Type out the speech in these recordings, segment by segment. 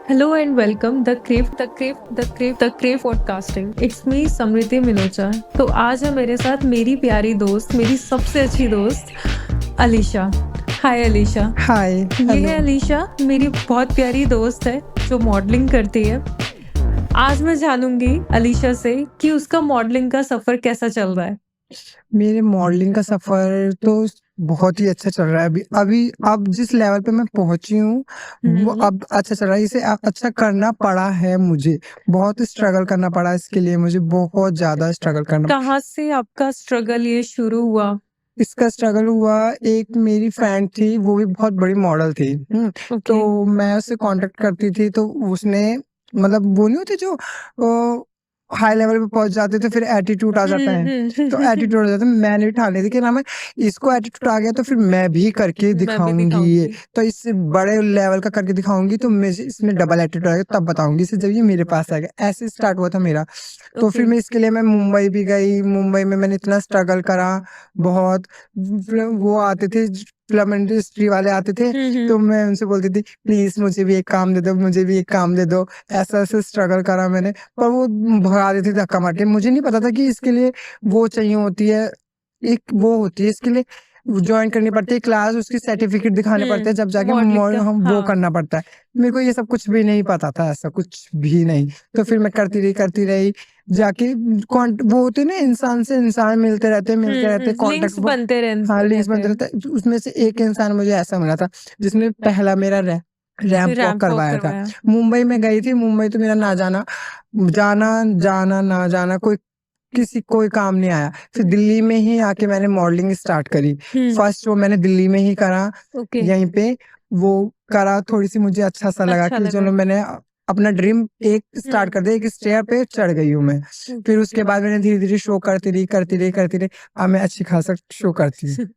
Hello and welcome the Crave podcasting. It's me समृति मिनोचा। तो आज है मेरे साथ मेरी प्यारी दोस्त, मेरी सबसे अच्छी दोस्त अलीशा। हाय अलीशा। हाय ये हेलो। है अलीशा, मेरी बहुत प्यारी दोस्त है जो मॉडलिंग करती है। आज मैं जानूंगी अलीशा से कि उसका मॉडलिंग का सफर कैसा चल रहा है। मेरे मॉडलिंग का सफर तो बहुत ही अच्छा चल रहा है। अभी अब जिस लेवल पे मैं पहुंची हूँ वो अब अच्छा चल रहा है। इसे अच्छा करना पड़ा है मुझे, बहुत स्ट्रगल करना पड़ा इसके लिए, मुझे बहुत ज्यादा स्ट्रगल करना। कहाँ से आपका स्ट्रगल ये शुरू हुआ? इसका स्ट्रगल हुआ, एक मेरी फ्रेंड थी, वो भी बहुत बड़ी मॉडल थी। ओके। तो मैं उससे कांटेक्ट करती थी, तो उसने मतलब वो नहीं होते जो हाई लेवल पे पहुंच जाते थे, फिर एटीट्यूड आ जाता है। तो एटीट्यूड आ जाता है, मैंने ठान ली थी कि ना मैं इसको एटीट्यूड आ गया तो फिर मैं भी करके दिखाऊंगी ये, तो इससे बड़े लेवल का करके दिखाऊंगी, तो मैं इसमें डबल एटीट्यूड आएगा तब बताऊंगी इसे, जब ये मेरे पास आएगा। ऐसे स्टार्ट हुआ था मेरा। तो फिर मैं इसके लिए मैं मुंबई भी गई। मुंबई में मैंने इतना स्ट्रगल करा बहुत। वो आते थे, फिल्म इंडस्ट्री वाले आते थे, तो मैं उनसे बोलती थी प्लीज मुझे भी एक काम दे दो, मुझे भी एक काम दे दो। ऐसा ऐसे स्ट्रगल करा मैंने, पर वो भगा देते थे धक्का मार के। मुझे नहीं पता था कि इसके लिए वो चाहिए होती है, एक वो होती है इसके लिए ज्वाइन करनी पड़ती है क्लास, उसकी सर्टिफिकेट दिखाने पड़ते हैं, जब जाके हम वो करना पड़ता है। मेरे को ये सब कुछ भी नहीं पता था, ऐसा कुछ भी नहीं। तो फिर मैं करती रही जाके। वो होते ना, इंसान से इंसान मिलते रहते कॉन्टेक्ट लिंक्स बनते रहते हाँ, लिंक्स बनते रहते हैं। उसमें से एक इंसान मुझे ऐसा मिला था जिसने पहला मेरा रैंप वॉक करवाया था। मुंबई में गई थी। मुंबई तो मेरा ना जाना ना जाना कोई काम नहीं आया। फिर दिल्ली में ही आके मैंने मॉडलिंग स्टार्ट करी। फर्स्ट शो मैंने दिल्ली में ही करा। यहीं पे वो करा, थोड़ी सी मुझे अच्छा सा लगा कि चलो मैंने अपना ड्रीम एक स्टार्ट कर दिया, एक स्टेयर पे चढ़ गई हूँ मैं। फिर उसके बाद मैंने धीरे धीरे शो करती रही। अब मैं अच्छी खासा शो करती हूँ।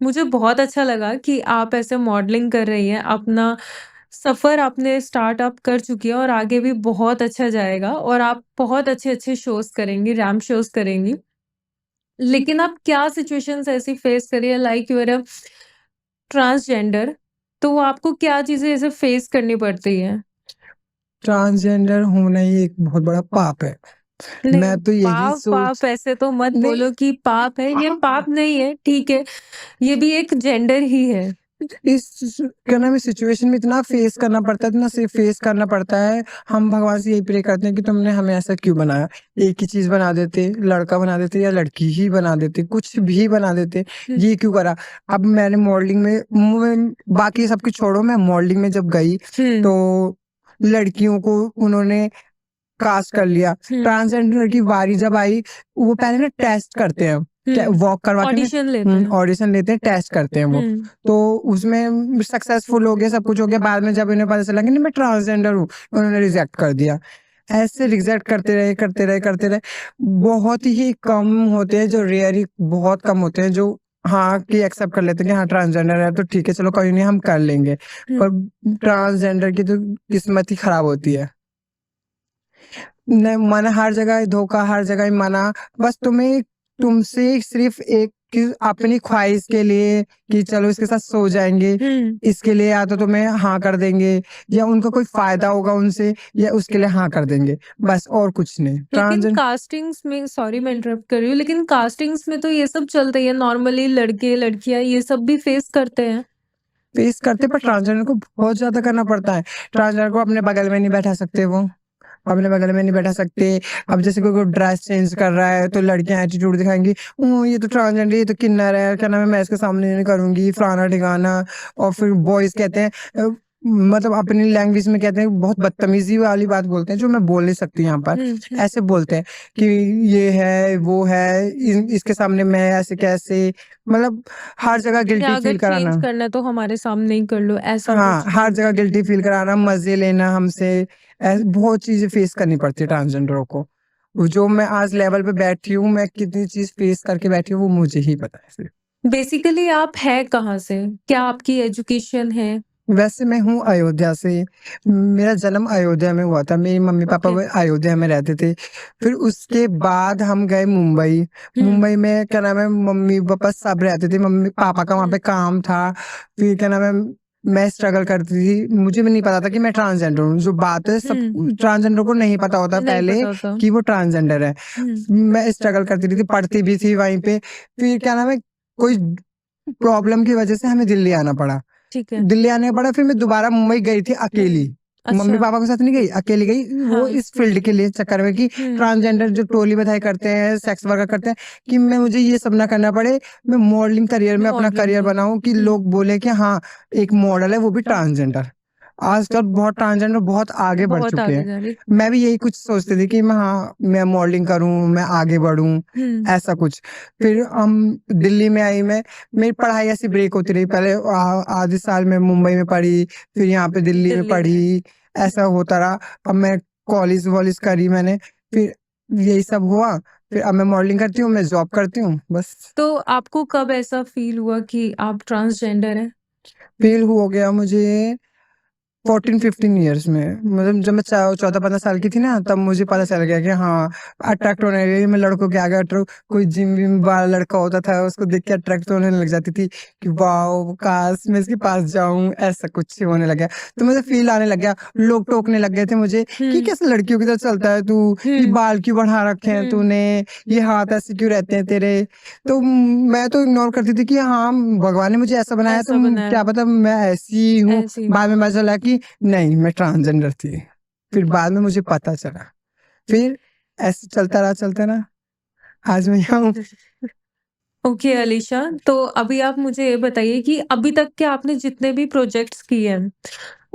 मुझे बहुत अच्छा लगा कि आप ऐसे मॉडलिंग कर रही हैं। अपना सफ़र आपने स्टार्ट अप कर चुकी है और आगे भी बहुत अच्छा जाएगा और आप बहुत अच्छे-अच्छे शोज़ करेंगी, रैंप शोज़ करेंगी। लेकिन आप क्या सिचुएशंस ऐसी फेस करी है, like you are a transgender, तो आपको क्या चीज़ें ऐसे फेस करनी पड़ती हैं? ट्रांसजेंडर होना ही एक बहुत बड़ा पाप है। नहीं, मैं तो यही पाप ऐसे तो मत नहीं, बोलो कि पाप है, ये पाप नहीं है, ठीक है। ये भी एक जेंडर ही है। इस क्या नाम है, सिचुएशन में इतना फेस करना पड़ता है, इतना सिर्फ फेस करना पड़ता है। हम भगवान से यही प्रे करते हैं कि तुमने हमें ऐसा क्यों बनाया। एक ही चीज बना देते, लड़का बना देते या लड़की ही बना देते, कुछ भी बना देते, ये क्यों करा। अब मैंने मॉडलिंग में बाकी सब कुछ छोड़ो, मैं मॉडलिंग में जब गई तो लड़कियों को उन्होंने कास्ट कर लिया। ट्रांसजेंडर की बारी जब आई, वो पहले ना टेस्ट करते हैं, वॉक करवा के ऑडिशन लेते हैं, टेस्ट करते हैं वो। तो उसमें सक्सेसफुल हो गया, सब कुछ हो गया। बाद में जब इन्हें पता चला कि नहीं मैं ट्रांसजेंडर हूँ, उन्होंने रिजेक्ट कर दिया। ऐसे रिजेक्ट करते रहे। बहुत ही कम होते हैं जो रेयर, बहुत कम होते हैं जो हाँ कि एक्सेप्ट कर लेते हैं कि हाँ ट्रांसजेंडर है तो ठीक है, चलो कोई नहीं, हम कर लेंगे। पर ट्रांसजेंडर की तो किस्मत ही खराब होती है। नहीं, मना हर जगह धोखा, हर जगह मना। बस तुमसे सिर्फ एक अपनी ख्वाहिश के लिए कि चलो इसके साथ सो जाएंगे, इसके लिए या तो तुम्हें हाँ कर देंगे, या उनका कोई फायदा होगा उनसे, या उसके लिए हाँ कर देंगे, बस और कुछ नहीं। लेकिन कास्टिंग्स में, सॉरी मैं इंटरप्ट कर रही हूँ, लेकिन कास्टिंग्स में तो ये सब चलता ही है नॉर्मली, लड़के लड़कियां ये सब भी फेस करते हैं। पर ट्रांसजेंडर को बहुत ज्यादा करना पड़ता है। ट्रांसजेंडर को अपने बगल में नहीं बैठा सकते, वो अपने बगल में नहीं बैठा सकते। अब जैसे कोई ड्रेस चेंज कर रहा है तो लड़कियां एटीट्यूड दिखाएंगी, ये तो ट्रांसजेंडर, ये तो किन्नर है, क्या नाम है, मैं इसके सामने नहीं करूंगी, फलाना ठिकाना। और फिर बॉयज कहते हैं मतलब अपनी लैंग्वेज में कहते हैं, बहुत बदतमीजी वाली बात बोलते हैं जो मैं बोल नहीं सकती यहाँ पर। ऐसे बोलते हैं कि ये है वो है, इसके सामने मैं ऐसे कैसे, मतलब हर जगह गिल्टी फील कराना। चेंज करना तो हमारे सामने ही कर लो, ऐसा हाँ, हर जगह गिल्टी फील कराना, मजे लेना हमसे, बहुत चीजें फेस करनी पड़ती है ट्रांसजेंडरों को। जो मैं आज लेवल पे बैठी हूँ, मैं कितनी चीज फेस करके बैठी हूँ, वो मुझे ही पता है सिर्फ। बेसिकली आप है कहाँ से, क्या आपकी एजुकेशन है? वैसे मैं हूँ अयोध्या से। मेरा जन्म अयोध्या में हुआ था, मेरी मम्मी पापा अयोध्या में रहते थे। फिर उसके बाद हम गए मुंबई। मुंबई में क्या नाम है, मम्मी पापा सब रहते थे, मम्मी पापा का वहाँ पे काम था। फिर क्या नाम है, मैं स्ट्रगल करती थी, मुझे भी नहीं पता था कि मैं ट्रांसजेंडर हूँ। जो बात है सब ट्रांसजेंडर को नहीं पता होता नहीं पहले पता होता। कि वो ट्रांसजेंडर है। मैं स्ट्रगल करती थी, पढ़ती भी थी वहीं पे। फिर क्या नाम है, कोई प्रॉब्लम की वजह से हमें दिल्ली आना पड़ा। ठीक है। दिल्ली आने पड़ा, फिर मैं दोबारा मुंबई गई थी अकेली। मम्मी अच्छा। पापा के साथ नहीं गई, अकेली गई। वो हाँ। इस फील्ड के लिए चक्कर में कि ट्रांसजेंडर जो टोली बधाई करते हैं, सेक्स वर्क करते हैं, कि मैं मुझे ये सब ना करना पड़े। मैं मॉडलिंग करियर में अपना करियर बनाऊं कि लोग बोले कि हाँ एक मॉडल है वो भी ट्रांसजेंडर। आजकल बहुत ट्रांसजेंडर बहुत आगे बढ़ बहुत चुके आगे हैं। जा रही। मैं भी यही कुछ सोचती थी कि मैं मॉडलिंग करूं, मैं आगे बढ़ूं, ऐसा कुछ। फिर हम दिल्ली में आई मैं, मेरी पढ़ाई ऐसी ब्रेक होती रही। पहले आधे साल में मुंबई में पढ़ी, फिर यहाँ पे दिल्ली में पढ़ी, ऐसा होता रहा। अब मैं कॉलेज वॉलेज करी मैंने, फिर यही सब हुआ। फिर अब मैं मॉडलिंग करती हूँ, मैं जॉब करती हूँ, बस। तो आपको कब ऐसा फील हुआ कि आप ट्रांसजेंडर हैं? फील हो गया मुझे 14-15 ईयर्स में। मतलब जब मैं 14-15 साल की थी ना, तब मुझे पता चल गया कि हाँ अट्रैक्ट होने लगी मैं लड़कों के आगे। अट्रैक्ट, कोई जिम विम वाला लड़का होता था, उसको देख के अट्रैक्ट होने लग जाती थी कि वाओ काश मैं इसके पास जाऊं, ऐसा कुछ होने लगा। तो मुझे फील आने लग गया। लोग टोकने लग गए थे मुझे कि कैसे लड़कियों की तरह चलता है तू, ये बाल क्यों बढ़ा रखे हैं तूने, ये हाथ ऐसे क्यों रहते हैं तेरे। तो मैं तो इग्नोर करती थी कि हाँ भगवान ने मुझे ऐसा बनाया, तो क्या पता मैं ऐसी हूँ। बाद में पता चला कि नहीं मैं ट्रांसजेंडर थी। फिर बाद में मुझे पता चला। फिर ऐसे चलता रहा, आज मैं यहाँ हूँ। ओके अलीशा, तो अभी आप मुझे ये बताइए कि अभी तक के आपने जितने भी प्रोजेक्ट्स किए हैं,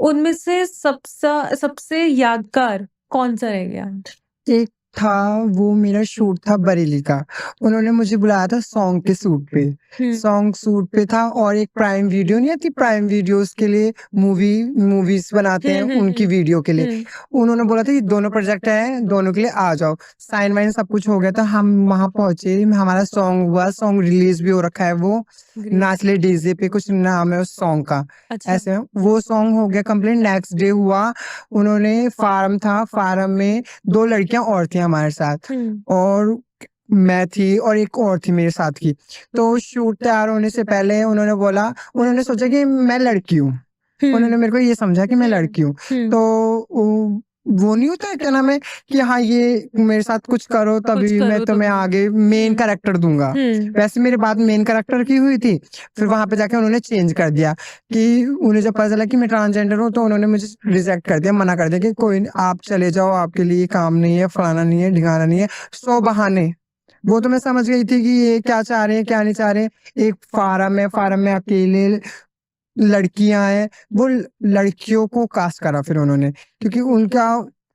उनमें से सबसे यादगार कौन-सा रह गया? एक था, वो मेरा शूट था बरेली का। उन्होंने मुझे बुलाया था सॉन्ग के शूट पे। सॉन्ग शूट पे था, और एक प्राइम वीडियो नहीं आती, प्राइम वीडियोस के लिए मूवीज बनाते हैं उनकी वीडियो के लिए। उन्होंने बोला था ये दोनों प्रोजेक्ट है, दोनों के लिए आ जाओ। साइन वाइन सब कुछ हो गया था, हम वहां पहुंचे, हमारा सॉन्ग हुआ, सॉन्ग रिलीज भी हो रखा है। वो नाच ले डीजे पे कुछ नाम है उस सॉन्ग का। अच्छा। ऐसे वो सॉन्ग हो गया कंप्लीट। नेक्स्ट डे हुआ, उन्होंने फार्म था, फार्म में 2 लड़कियां और थी हमारे साथ, और मैं थी और एक और थी मेरे साथ की। तो शूट तैयार होने से पहले उन्होंने सोचा कि मैं लड़की हूँ। उन्होंने मेरे को ये समझा कि मैं लड़की हूँ। तो वो नहीं होता है क्या नाम है कि हाँ ये मेरे साथ कुछ करो तभी मैं तुम्हें आगे मेन कैरेक्टर दूंगा। वैसे मेरे बात मेन कैरेक्टर की हुई थी। फिर वहां पे जाके उन्होंने चेंज कर दिया कि उन्हें जब पता चला कि मैं ट्रांसजेंडर हूँ, तो उन्होंने मुझे रिजेक्ट कर दिया, मना कर दिया कि कोई आप चले जाओ, आपके लिए काम नहीं है, फलाना नहीं है, ढिकाना नहीं है। 100 बहाने। वो तो मैं समझ गई थी कि ये क्या चाह रहे हैं क्या नहीं चाह रहे हैं। एक फार्म है, फार्म में अकेले लड़कियां हैं, वो लड़कियों को कास्ट करा फिर उन्होंने, क्योंकि उनका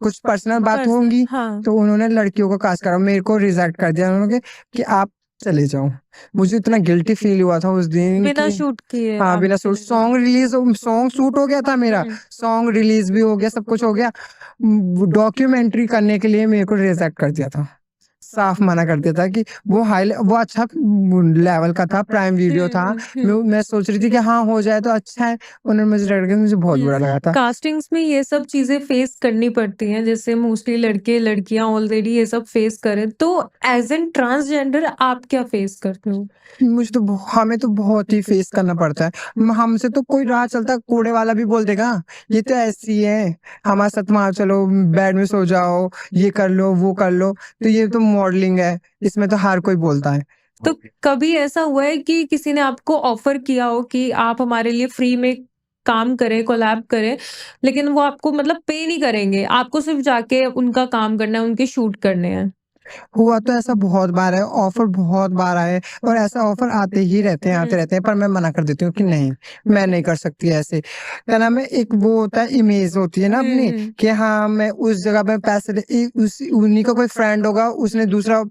कुछ पर्सनल बात होंगी। तो उन्होंने लड़कियों को कास्ट करा, मेरे को रिजेक्ट कर दिया उन्होंने कि आप चले जाओ। मुझे इतना गिल्टी फील हुआ था उस दिन बिना कि शूट किए हाँ आप बिना शूट। सॉन्ग शूट हो गया था मेरा, सॉन्ग रिलीज भी हो गया, सब कुछ हो गया। डॉक्यूमेंट्री करने के लिए मेरे को रिजेक्ट कर दिया था, साफ मना कर दिया था कि वो अच्छा लेवल का था, प्राइम वीडियो था। मैं सोच रही थी कि हाँ हो जाए तो अच्छा है। उन्होंने मुझे रख दिया, मुझे बहुत बुरा लगा था। कास्टिंग्स में ये सब चीजें फेस करनी पड़ती हैं, जैसे मोस्टली लड़के लड़कियां ऑलरेडी ये सब फेस करें, तो एज एन ट्रांसजेंडर आप क्या फेस करते हो? हमें तो बहुत ही फेस करना पड़ता है। हमसे तो कोई राह चलता कूड़े वाला भी बोल देगा ये तो ऐसी है, हमारे साथ वहां चलो, बेड में सो जाओ, ये कर लो वो कर लो। तो ये तो मॉडलिंग है, इसमें तो हर कोई बोलता है। तो कभी ऐसा हुआ है कि किसी ने आपको ऑफर किया हो कि आप हमारे लिए फ्री में काम करें, कोलैब करें, लेकिन वो आपको मतलब पे नहीं करेंगे, आपको सिर्फ जाके उनका काम करना है, उनके शूट करने हैं? हुआ तो ऐसा बहुत बार है, ऑफर बहुत बार आए, और ऐसा ऑफर आते ही रहते हैं, आते रहते हैं, पर मैं मना कर देती हूँ कि नहीं मैं नहीं कर सकती ऐसे। क्या नाम है, एक वो होता है इमेज होती है ना अपनी, कि हाँ मैं उस जगह पे उन्हीं का कोई फ्रेंड होगा, उसने दूसरा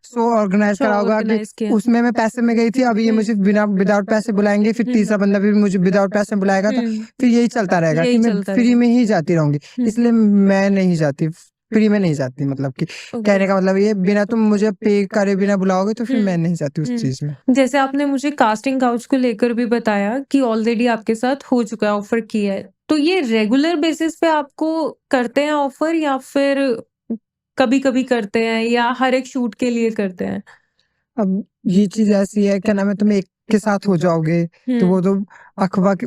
शो ऑर्गेनाइज करा होगा कि उसमें मैं पैसे में गई थी, अभी ये मुझे बिना विदाउट पैसे बुलाएंगे, फिर तीसरा बंदा भी मुझे विदाउट पैसे बुलाएगा। तो फिर यही चलता रहेगा कि मैं फ्री में ही जाती रहूंगी, इसलिए मैं नहीं जाती, फ्री में नहीं जाती। मतलब कि कहने का मतलब ये, बिना तुम मुझे पे करे बिना बुलाओगे तो फिर मैं नहीं जाती उस चीज में। जैसे आपने मुझे कास्टिंग काउच को लेकर भी बताया कि ऑलरेडी आपके साथ हो चुका है, ऑफर किया है, तो ये रेगुलर बेसिस पे आपको करते हैं ऑफर, या फिर कभी-कभी करते हैं, या हर एक शूट के लिए करते हैं? अब ये चीज ऐसी है, क्या नाम है, तुम एक के साथ हो जाओगे तो वो तो अखबार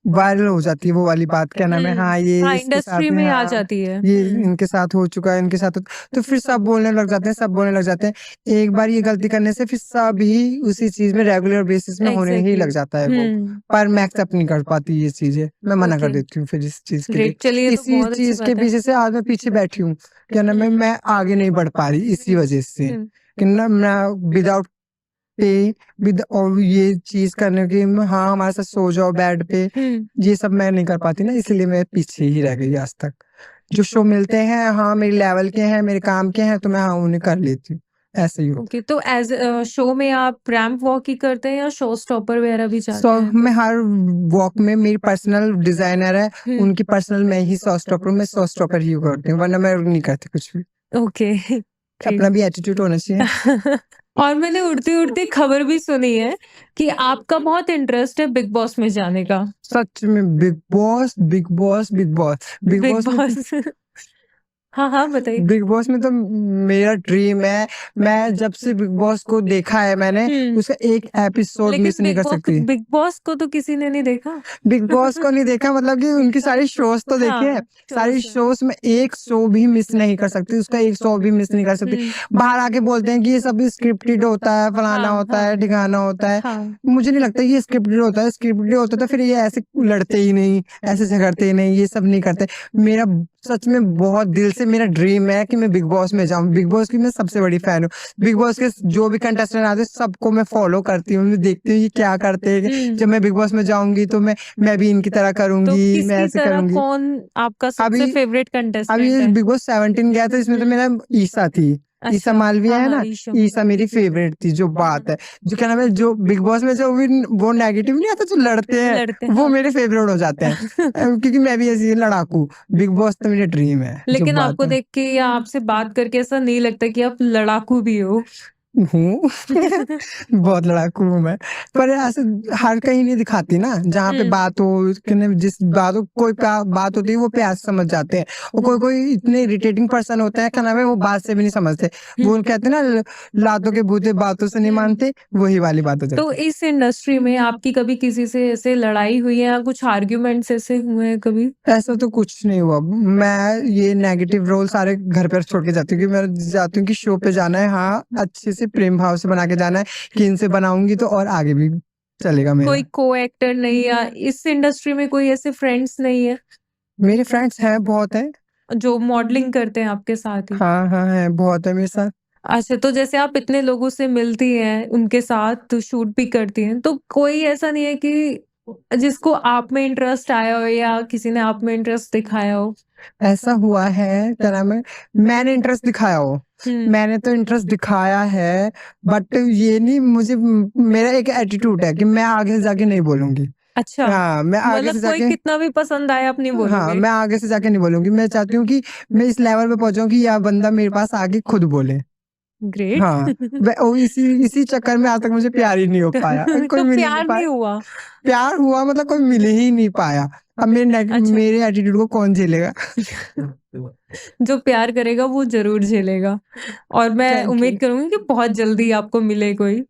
वायरल हो जाती है वो वाली बात, क्या नाम है, हाँ ये हाँ, इसके साथ इंडस्ट्री है, में आ हाँ जाती है। ये इनके साथ हो चुका है, इनके साथ तो फिर सब बोलने लग जाते हैं, सब बोलने लग जाते हैं। एक बार ये गलती करने से फिर सब ही उसी चीज में रेगुलर बेसिस में होने ही एग्ज़ैक्टली। लग जाता है वो। पर मैं एक्सेप्ट नहीं कर पाती ये चीजें, मैं मना कर ओके, देती हूँ फिर इस चीज के लिए। ग्रेट। चलिए, ये तो इसी बहुत अच्छी चीज के बात है। पीछे से आज मैं पीछे बैठी हूँ, क्या नाम है, मैं आगे नहीं बढ़ पा रही इसी वजह से, हुँ, कि ना मैं विदाउट पे विद और ये चीज करने की, हाँ हमारे साथ सो जाओ बेड पे, हुँ। ये सब मैं नहीं कर पाती ना, इसलिए मैं पीछे ही रह गई आज तक। जो शो मिलते हैं हाँ मेरे लेवल के हैं, मेरे काम के हैं, तो मैं हाँ उन्हें कर लेती हूँ, ऐसे ही होता ओके, तो शो में आप रैंप वॉक ही करते हैं या शो स्टॉपर वगैरह भी है। जाते सो हैं? मैं हर वॉक में मेरी पर्सनल डिजाइनर है, हुँ, उनकी पर्सनल मैं ही सॉ स्टॉपर हूँ, मैं सॉ स्टॉपर ही करती हूँ, वरना मैं नहीं करती कुछ भी। ओके, अपना ग्रेट। भी एटीट्यूड होना चाहिए। और मैंने उड़ती-उड़ती खबर भी सुनी है कि आपका बहुत इंटरेस्ट है बिग बॉस में जाने का। सच में big boss, big boss, big boss, big big boss में बॉस। हाँ, हाँ, बताइए। बिग बॉस में तो मेरा ड्रीम है। मैं जब से बिग बॉस को देखा है मैंने, हुँ, उसका एक एपिसोड मिस लेकिन नहीं कर सकती। बिग बॉस को तो किसी ने नहीं देखा। बिग बॉस को नहीं देखा मतलब कि उनकी सारी शोज़ तो देखे हैं। हाँ, सारी शोज़। शोज़ में एक शो भी मिस नहीं कर सकती, उसका एक शो भी मिस नहीं कर सकती। हुँ, बाहर आके बोलते हैं कि ये सब स्क्रिप्टेड होता है, फलाना हाँ, होता है, हाँ, ढिकाना होता है। हाँ। मुझे नहीं लगता ये स्क्रिप्टेड होता है, स्क्रिप्टेड होता तो फिर ये ऐसे लड़ते ही नहीं, ऐसे झगड़ते ही नहीं, ये सब नहीं करते। मेरा सच में बहुत दिल से मेरा ड्रीम है कि मैं बिग बॉस में जाऊँ। बिग बॉस की मैं सबसे बड़ी फैन हूँ। बिग बॉस के जो भी कंटेस्टेंट आते हैं सबको मैं फॉलो करती हूँ, मैं देखती हूँ ये क्या करते हैं। हुँ, जब मैं बिग बॉस में जाऊँगी तो मैं भी इनकी तरह तो करूँगी, मैं किसकी ऐसे तरह करूँगी। कौन आपका सबसे अभी फ़ेवरेट अभी कंटेस्टेंट ये है? बिग बॉस 17 गया था, इसमें तो मेरा ईसा थी। ईसा अच्छा, मालविया हाँ, है हाँ, ना, ईशो। ईसा मेरी फेवरेट थी, जो बात है। जो क्या नाम है, जो बिग बॉस में जो भी वो नेगेटिव नहीं आता जो लड़ते हैं, लड़ते वो हाँ। मेरे फेवरेट हो जाते हैं। क्योंकि मैं भी ऐसी लड़ाकू, बिग बॉस तो मेरा ड्रीम है, जो लेकिन बात आपको है। देख के या आपसे बात करके ऐसा नहीं लगता कि आप लड़ाकू भी हो? हूँ। बहुत लड़ाकू हूँ मैं, पर ऐसे हर कहीं नहीं दिखाती ना, जहाँ पे हुँ, बात हो जिस बात हो, कोई बात होती है वो प्यार से समझ जाते हैं, और कोई इतने इरिटेटिंग पर्सन होता है, क्या नाम है, वो बात से भी नहीं समझते। वो कहते हैं ना, लातों के भूते बातों से नहीं हुँ। मानते, वही वाली बात हो तो जाती है। इस इंडस्ट्री में आपकी कभी किसी से ऐसे लड़ाई हुई है या कुछ आर्ग्यूमेंट्स ऐसे हुए हैं कभी? ऐसा तो कुछ नहीं हुआ। मैं ये नेगेटिव रोल सारे घर पर छोड़ के जाती हूँ, कि मैं जाती हूँ कि शो पे जाना है, हाँ, अच्छे से प्रेम भाव से बना के जाना है, कि इनसे बनाऊँगी तो और आगे भी चलेगा कोई मेरा। को-एक्टर नहीं या इस इंडस्ट्री में कोई ऐसे फ्रेंड्स नहीं है, मेरे फ्रेंड्स हैं, बहुत हैं। जो मॉडलिंग करते हैं आपके साथ ही? हाँ, हाँ, हैं, बहुत है मेरे साथ। अच्छा, तो जैसे आप इतने लोगों से मिलती हैं, उनके साथ शूट भी करती हैं, तो कोई ऐसा नहीं है कि जिसको आप में इंटरेस्ट आया हो या किसी ने आप में इंटरेस्ट दिखाया हो? ऐसा हुआ है, क्या नाम है, मैंने इंटरेस्ट दिखाया हो, हुँ, मैंने तो इंटरेस्ट दिखाया है, बट ये नहीं, मुझे मेरा एक एटीट्यूड है कि मैं आगे से जाके नहीं बोलूँगी। अच्छा, हाँ, मैं आगे मतलब से कोई जाके कितना भी पसंद आए आप नहीं हाँ, बोलोगे? मैं आगे से जाके नहीं बोलूँगी। मैं चाहती हूँ कि मैं इस लेवल पे पहुँचाऊँ कि यह बंदा मेरे पास आके खुद बोले। ग्रेट। हाँ, इसी इसी चक्कर में आज तक मुझे प्यार ही नहीं हो पाया। कोई तो मिल ही नहीं प्यार नहीं पाया। हुआ? प्यार हुआ मतलब कोई मिल ही नहीं पाया। अब अच्छा। मेरे एटीट्यूड को कौन झेलेगा? जो प्यार करेगा वो ज़रूर झेलेगा और मैं थैंक उम्मीद यू, करूँगी कि बहुत जल्दी आपको मिले कोई।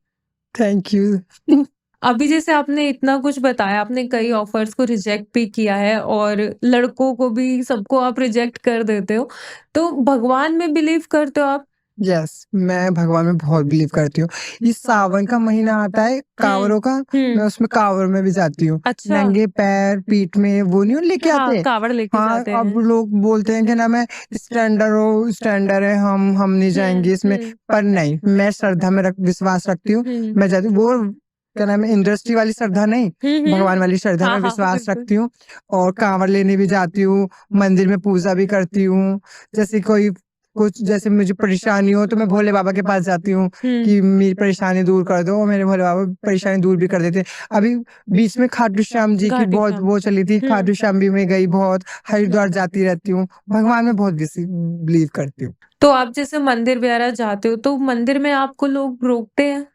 Thank you. अभी जैसे आपने इतना कुछ बताया, आपने कई ऑफ़र्स को रिजेक्ट भी किया है और लड़कों को भी सबको आप रिजेक्ट कर देते हो। तो भगवान में बिलीव करते हो आप? यस, मैं भगवान में बहुत बिलीव करती हूँ। ये सावन का महीना आता है हुँ, काँवड़ों का, हुँ। मैं उसमें काँवड़ में भी जाती हूँ। अच्छा। नंगे पैर, पीठ में वो नहीं लेके हाँ, आते? कावड़ लेके हाँ, जाते अब हैं। लोग बोलते हैं कि ना मैं स्टैंडर है, हम नहीं हुँ, जाएँगे इसमें। हुँ, पर नहीं, मैं श्रद्धा में विश्वास रखती हूँ। हुँ। मैं जाती हूँ, वो क्या नाम है, इंडस्ट्री वाली श्रद्धा नहीं, हुँ, भगवान हुँ। वाली श्रद्धा हाँ, में हाँ, विश्वास बिल्कुल। रखती हूँ, और काँवड़ लेने भी जाती हूँ, मंदिर में पूजा भी करती हूँ। जैसे कोई कुछ जैसे मुझे परेशानी हो तो मैं भोले बाबा के पास जाती हूँ हुँ, कि मेरी परेशानी दूर कर दो, और मेरे भोले बाबा परेशानी दूर भी कर देते हैं। अभी बीच में खाटू श्याम जी की घाटी बहुत श्याम। वो चली थी, हुँ। खाटू श्याम भी मैं गई बहुत, हरिद्वार जाती रहती हूँ, भगवान में बहुत बिलीव करती हूँ। तो आप जैसे मंदिर वगैरह जाते हो, तो मंदिर में आपको लोग रोकते हैं?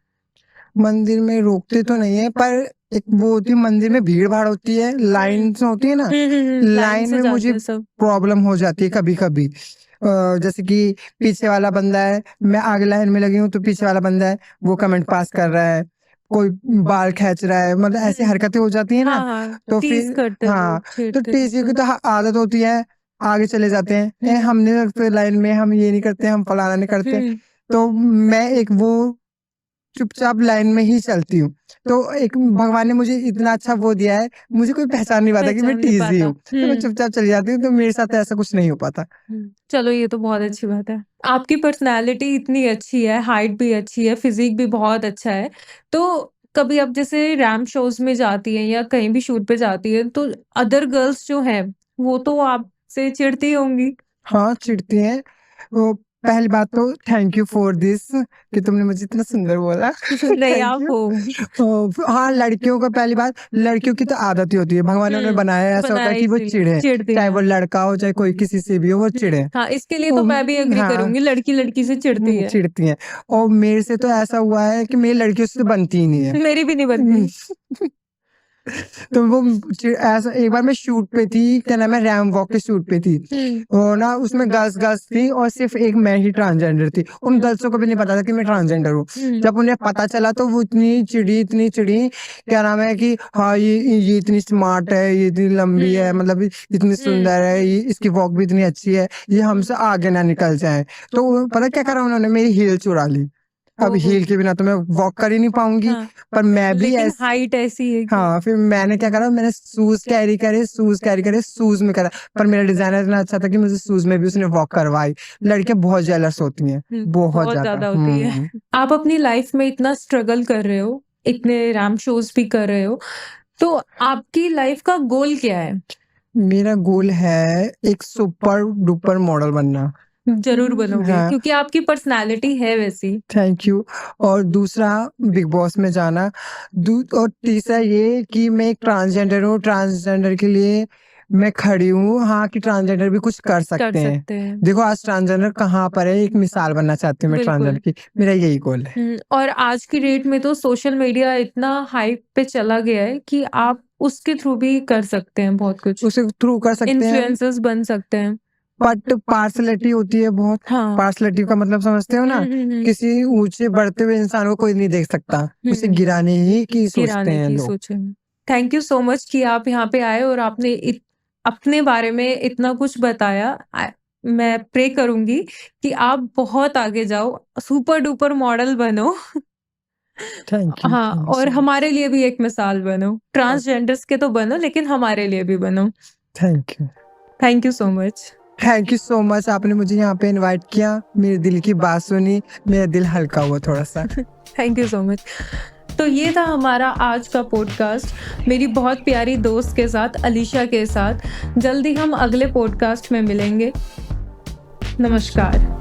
मंदिर में रोकते तो नहीं है, पर एक वो होती है, मंदिर में भीड़-भाड़ होती है, हुँ। लाइन्स होती है ना, हुँ, हुँ, हुँ। लाइन लाइन से में जाते मुझे हैं सब। प्रॉब्लम हो जाती है कभी-कभी। जैसे कि पीछे वाला बंदा है, मैं आगे लाइन में लगी हूँ तो पीछे वाला बंदा है, वो कमेंट पास कर रहा है। कोई बाल खींच रहा है, मतलब ऐसी हरकतें हो जाती है ना, हाँ, तो टीज़ फिर करते हैं हाँ, लोग, तो छेड़ते टीज़ की तो आदत होती है, आगे चले जाते हैं, हम नहीं लगते लाइन में, हम ये नहीं करते, हम फलाना नहीं करते। तो मैं एक वो चुपचाप लाइन में ही चलती हूँ। तो एक भगवान ने मुझे इतना अच्छा वो दिया है, मुझे कोई पहचान नहीं पाता कि मैं पहचान नहीं टीज़ी पाता। हूँ। तो मैं चुपचाप चली जाती हूँ, तो मेरे साथ ऐसा कुछ नहीं हो पाता। चलो ये तो बहुत अच्छी बात है। आपकी पर्सनैलिटी इतनी अच्छी है, हाइट भी अच्छी है, फिज़िक भी बहुत अच्छा है। तो कभी आप जैसे रैंप शोज़ में जाती हैं या कहीं भी शूट पे जाती हैं, तो अदर गर्ल्स जो हैं, वो तो आपसे चिढ़ती होंगी? हाँ, चिढ़ती हैं। वो पहली बात तो थैंक यू फॉर दिस कि तुमने मुझे इतना सुंदर बोला। नहीं, थैंक आप यू। हो। हाँ, लड़कियों का पहली बात, लड़कियों की तो आदत ही होती है। भगवान ने उन्हें बनाया है, ऐसा होता बनाया है कि वो इसीलिए, चिढ़े, चिढ़ती चाहे वो हैं। लड़का हो, चाहे कोई किसी से भी हो, वो चिढ़े। हाँ, इसके लिए तो मैं भी एग्री हाँ, करूँगी, लड़की-लड़की से चिढ़ती है। चिढ़ती हैं। और मेरे से तो ऐसा हुआ है कि मेरी लड़कियों से बनती ही नहीं है। मेरी भी नहीं बनती। तो वो ऐसा एक बार मैं शूट पे थी, क्या नाम है, रैम वॉक के शूट पे थी। और ना उसमें गर्ल्स थी और सिर्फ एक मैं ही ट्रांसजेंडर थी। उन गर्ल्सों को भी नहीं पता था कि मैं ट्रांसजेंडर हूँ। जब उन्हें पता चला तो वो इतनी चिड़ी, क्या नाम है कि हाँ ये इतनी स्मार्ट है, ये इतनी लंबी है, मतलब इतनी सुंदर है, ये इसकी वॉक भी इतनी अच्छी है, ये हमसे आगे ना निकल जाए। तो पता क्या करा उन्होंने, मेरी हील चुरा ली। अब हील के बिना तो मैं वॉक कर ही नहीं पाऊंगी। हाँ, पर मैं भी लेकिन हाइट ऐसी है कि हाँ, फिर मैंने क्या करा, मैंने शूज़ कैरी करे, शूज़ में करा। पर मेरा डिज़ाइनर इतना अच्छा था कि मुझे शूज़ में भी उसने वॉक करवाई। लड़कियाँ बहुत जेलस होती हैं, बहुत बहुत ज़्यादा। ज़्यादा होती है। आप अपनी लाइफ में इतना स्ट्रगल कर रहे हो, इतने रैंप शोज़ भी कर रहे हो, तो आपकी लाइफ का गोल क्या है? मेरा गोल है एक सुपर डुपर मॉडल बनना। ज़रूर बनोगे, हाँ, क्योंकि आपकी पर्सनैलिटी है वैसी। Thank you. और दूसरा बिग बॉस में जाना। और तीसरा ये कि मैं एक ट्रांसजेंडर हूँ, ट्रांसजेंडर के लिए मैं खड़ी हूँ, हाँ, कि ट्रांसजेंडर भी कुछ कर कर सकते हैं। सकते हैं। देखो आज ट्रांसजेंडर कहाँ पर है, एक मिसाल बनना चाहती हूँ मैं बिल्कुल। ट्रांसजेंडर की। मेरा यही गोल है। और आज की डेट में तो सोशल मीडिया इतना हाइप पे चला गया है कि आप उसके थ्रू भी कर सकते हैं बहुत कुछ। उसके थ्रू कर सकते हैं, इन्फ्लुएंसर्स बन सकते हैं। बट पार्शलिटी होती है बहुत। हाँ। पार्शलिटी का मतलब समझते हो ना? किसी ऊँचे बढ़ते हुए इंसान को कोई नहीं देख सकता। उसे गिराने ही की सोचते गिराने हैं की लोग। सोचे। थैंक यू सो मच कि आप यहाँ पे आए और आपने अपने बारे में इतना कुछ बताया। मैं प्रे करूँगी कि आप बहुत आगे जाओ, सुपर डुपर मॉडल बनो। थैंक यू, हाँ, थैंक यू और सो मच। हमारे लिए भी एक मिसाल बनो। ट्रांसजेंडर्स के तो बनो, लेकिन हमारे लिए भी बनो। Thank you. Thank you so much. Thank you so much, आपने मुझे यहाँ पे इनवाइट किया, मेरे दिल की बात सुनी, मेरा दिल हल्का हुआ थोड़ा-सा। Thank you so much. तो ये था हमारा आज का पॉडकास्ट मेरी बहुत प्यारी दोस्त के साथ, अलीशा के साथ। जल्दी हम अगले पॉडकास्ट में मिलेंगे। नमस्कार।